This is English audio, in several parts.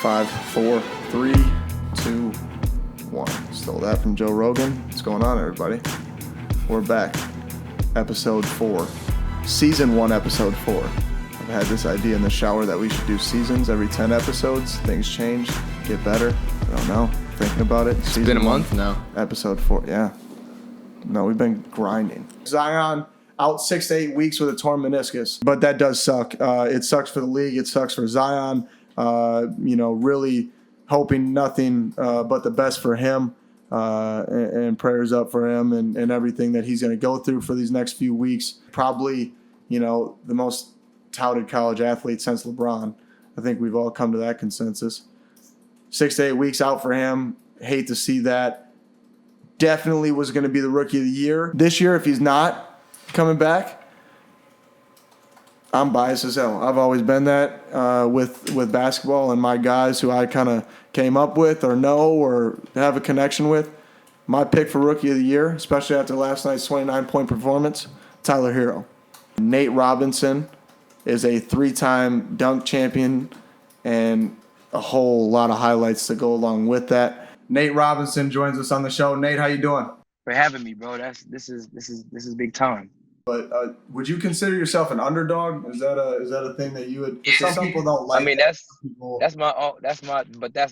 5, 4, 3, 2, 1. Stole that from Joe Rogan. What's going on, everybody? We're back. Episode 4. Season 1, Episode 4. I've had this idea in the shower that we should do seasons every 10 episodes. Things change, get better. I don't know. Thinking about it. It's been a month now. Episode 4, yeah. No, we've been grinding. Zion out 6 to 8 weeks with a torn meniscus. But that does suck. It sucks for the league. It sucks for Zion. Really hoping nothing but the best for him, and prayers up for him and everything that he's going to go through for these next few weeks. Probably, the most touted college athlete since LeBron. I think we've all come to that consensus. 6 to 8 weeks out for him. Hate to see that. Definitely was going to be the rookie of the year. This year, if he's not coming back, I'm biased as hell. I've always been that with basketball, and my guys who I kind of came up with or know or have a connection with. My pick for Rookie of the Year, especially after last night's 29-point performance, Tyler Hero. Nate Robinson is a 3-time dunk champion, and a whole lot of highlights to go along with that. Nate Robinson joins us on the show. Nate, how you doing? For having me, bro. This is big time. But would you consider yourself an underdog? Is that a thing that you would? Some people don't like. I mean, that's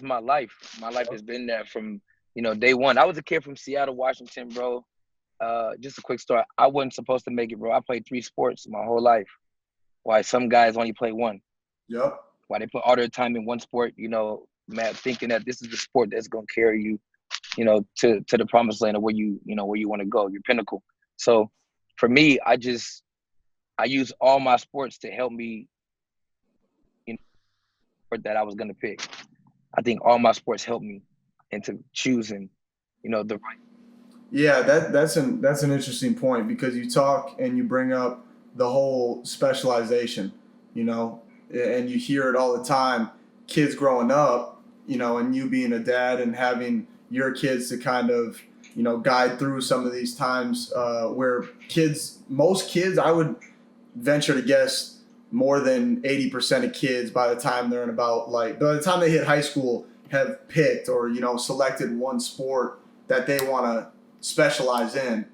my life. My life has been there from day one. I was a kid from Seattle, Washington, bro. Just a quick story. I wasn't supposed to make it, bro. I played 3 sports my whole life. Why some guys only play one? Yep. Why they put all their time in one sport? Man, thinking that this is the sport that's gonna carry you, to the promised land of where you want to go, your pinnacle. So. For me, I use all my sports to help me, that I was gonna pick. I think all my sports helped me into choosing, the right. Yeah, that's an interesting point, because you talk and you bring up the whole specialization, and you hear it all the time. Kids growing up, and you being a dad and having your kids to kind of guide through some of these times where most kids, I would venture to guess more than 80% of kids by the time they're by the time they hit high school have picked or, selected one sport that they want to specialize in.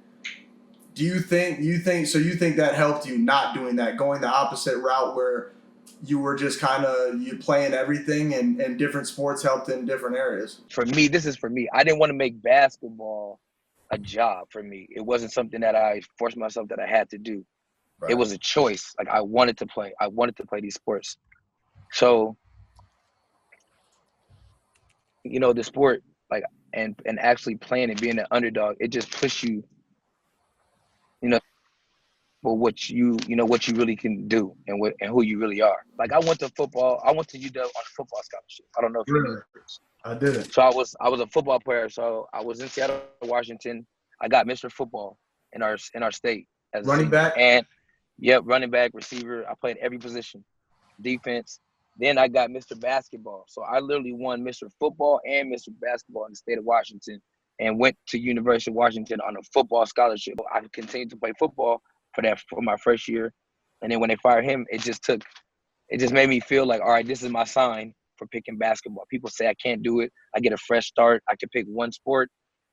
Do you think that helped you not doing that, going the opposite route where you were just you playing everything and different sports helped in different areas? For me, this is for me. I didn't want to make basketball a job for me. It wasn't something that I forced myself that I had to do. Right. It was a choice. Like I wanted to play. I wanted to play these sports. So, the sport, and actually playing and being an underdog, it just pushed you, for what you really can do and who you really are. Like I went to football. I went to UW on a football scholarship. I don't know if you know this. I didn't. So I was a football player. So I was in Seattle, Washington. I got Mr. Football in our state as running back. And running back, receiver. I played every position, defense. Then I got Mr. Basketball. So I literally won Mr. Football and Mr. Basketball in the state of Washington, and went to University of Washington on a football scholarship. I continued to play football for my first year, and then when they fired him, it just made me feel like, all right, this is my sign for picking basketball. People say I can't do it. I get a fresh start. I can pick one sport,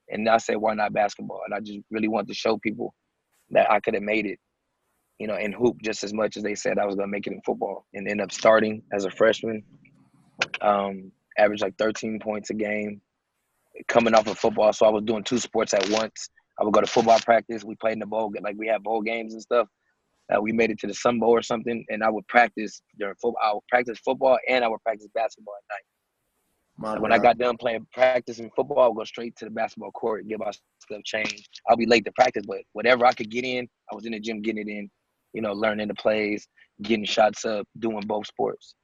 and I say, why not basketball? And I just really wanted to show people that I could have made it, in hoop just as much as they said I was gonna make it in football. And ended up starting as a freshman, averaged like 13 points a game, coming off of football. So I was doing 2 sports at once. I would go to football practice. We played in the bowl, we had bowl games and stuff. We made it to the Sun Bowl or something, and I would practice during football. I would practice football and I would practice basketball at night. When I got done practicing football, I would go straight to the basketball court, get my stuff changed. I'll be late to practice, but whatever I could get in, I was in the gym getting it in, learning the plays, getting shots up, doing both sports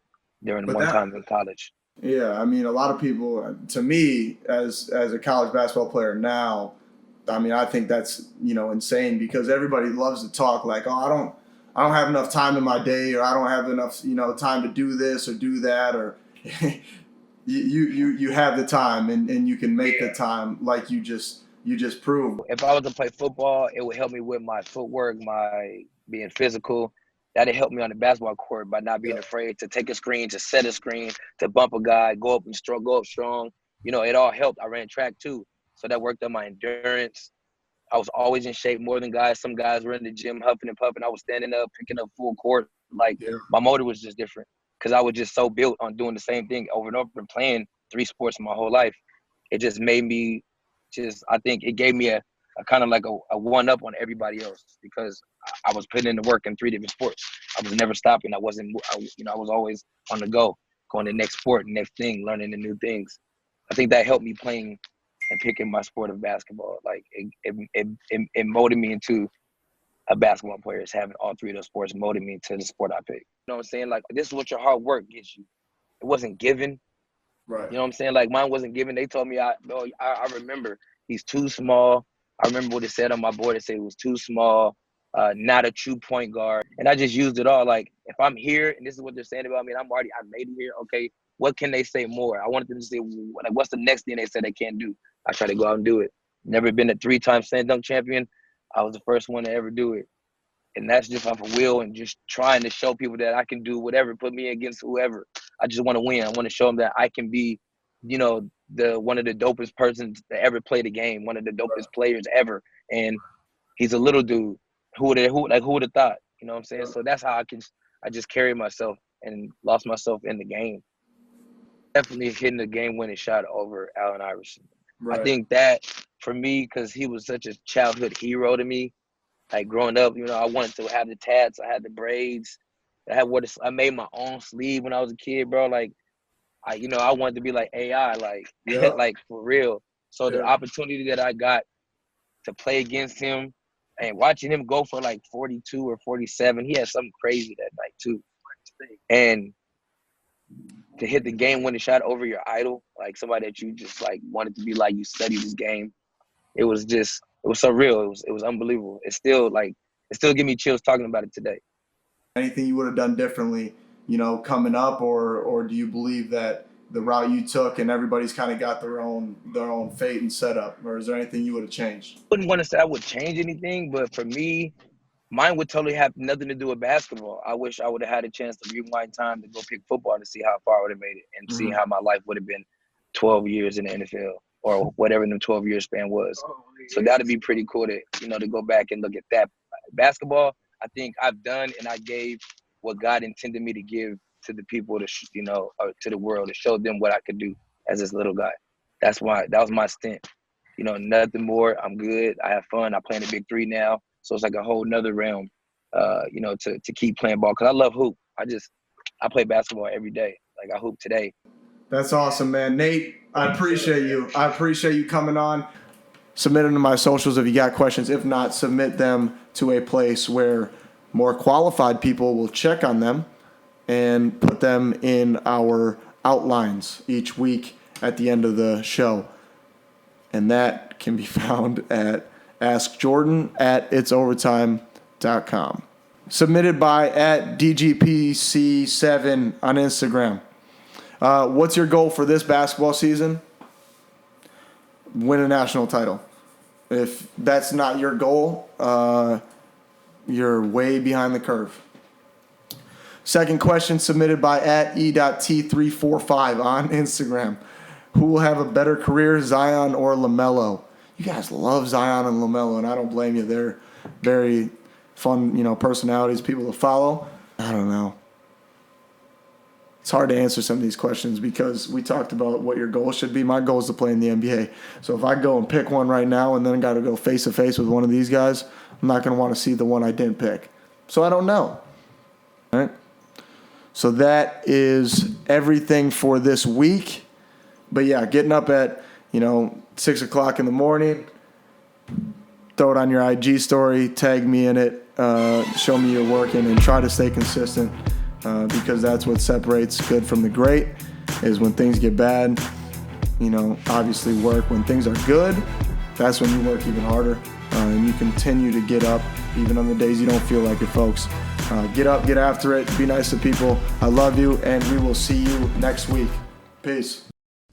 during one time in college. Yeah, I mean, a lot of people, to me, as a college basketball player now, I mean, I think that's, insane, because everybody loves to talk like, oh, I don't have enough time in my day, or I don't have enough, time to do this or do that, or you have the time and you can make the time, like you just proved. If I was to play football, it would help me with my footwork, my being physical. That'll help me on the basketball court by not being afraid to take a screen, to set a screen, to bump a guy, go up strong. You know, it all helped. I ran track too, so that worked on my endurance. I was always in shape more than guys. Some guys were in the gym huffing and puffing. I was standing up, picking up full court. Like, my motor was just different because I was just so built on doing the same thing over and over and playing 3 sports my whole life. It just made me I think it gave me a kind of like a one-up on everybody else because I was putting in the work in 3 different sports. I was never stopping. I was always on the go, going to the next sport, next thing, learning the new things. I think that helped me playing and picking my sport of basketball. Like it molded me into a basketball player. Is having all 3 of those sports molded me to the sport I picked. You know what I'm saying? Like, this is what your hard work gets you. It wasn't given. Right. You know what I'm saying? Like, mine wasn't given. They told me, I remember he's too small. I remember what it said on my board. It said it was too small, not a true point guard. And I just used it all. Like, if I'm here and this is what they're saying about me, and I made it here. Okay, what can they say more? I wanted them to say, like, what's the next thing they said they can't do? I try to go out and do it. Never been a 3-time slam dunk champion. I was the first one to ever do it. And that's just off of will and just trying to show people that I can do whatever, put me against whoever. I just want to win. I want to show them that I can be, you know, one of the dopest persons to ever play the game, one of the dopest players ever. And he's a little dude. Who would have thought? You know what I'm saying? So that's how I just carried myself and lost myself in the game. Definitely hitting the game-winning shot over Allen Iverson. Right. I think that for me, because he was such a childhood hero to me, like growing up, you know, I wanted to have the tats, I had the braids, I made my own sleeve when I was a kid, bro. Like, I wanted to be like AI, like, like for real. So the opportunity that I got to play against him and watching him go for like 42 or 47, he had something crazy that night too. And to hit the game-winning shot over your idol, like somebody that you just like wanted to be like, you studied this game. It was surreal. It was unbelievable. It still give me chills talking about it today. Anything you would have done differently, you know, coming up, or do you believe that the route you took and everybody's kind of got their own fate and setup, or is there anything you would have changed? I wouldn't want to say I would change anything, but for me, mine would totally have nothing to do with basketball. I wish I would have had a chance to rewind time to go pick football to see how far I would have made it and see how my life would have been 12 years in the NFL or whatever the 12-year span was. So that would be pretty cool to, you know, to go back and look at that. Basketball, I think I've done and I gave what God intended me to give to the people, to the world, to show them what I could do as this little guy. That was my stint. You know, nothing more. I'm good. I have fun. I play in the Big 3 now. So it's like a whole nother realm, you know, to keep playing ball. Because I love hoop. I play basketball every day. Like, I hoop today. That's awesome, man. Nate, I appreciate you. I appreciate you coming on. Submit them to my socials if you got questions. If not, submit them to a place where more qualified people will check on them and put them in our outlines each week at the end of the show. And that can be found at askjordan@itsovertime.com. Submitted by @DGPC7 on Instagram. What's your goal for this basketball season? Win a national title. If that's not your goal, you're way behind the curve. Second question submitted by @E.T345 on Instagram. Who will have a better career, Zion or LaMelo? You guys love Zion and LaMelo, and I don't blame you. They're very fun, you know, personalities, people to follow. I don't know. It's hard to answer some of these questions because we talked about what your goal should be. My goal is to play in the NBA. So if I go and pick one right now and then got to go face-to-face with one of these guys, I'm not going to want to see the one I didn't pick. So I don't know. All right? So that is everything for this week. But, yeah, getting up at, 6 o'clock in the morning, throw it on your IG story, tag me in it, show me you're working, and try to stay consistent. Because that's what separates good from the great, is when things get bad, obviously work. When things are good, that's when you work even harder, and you continue to get up even on the days you don't feel like it, folks. Get up, get after it, be nice to people. I love you, and we will see you next week. Peace.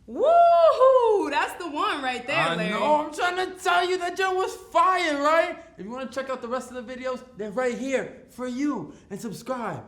Woohoo! That's the one right there, Larry. I know. I'm trying to tell you that joke was fire, right? If you want to check out the rest of the videos, they're right here for you. And subscribe.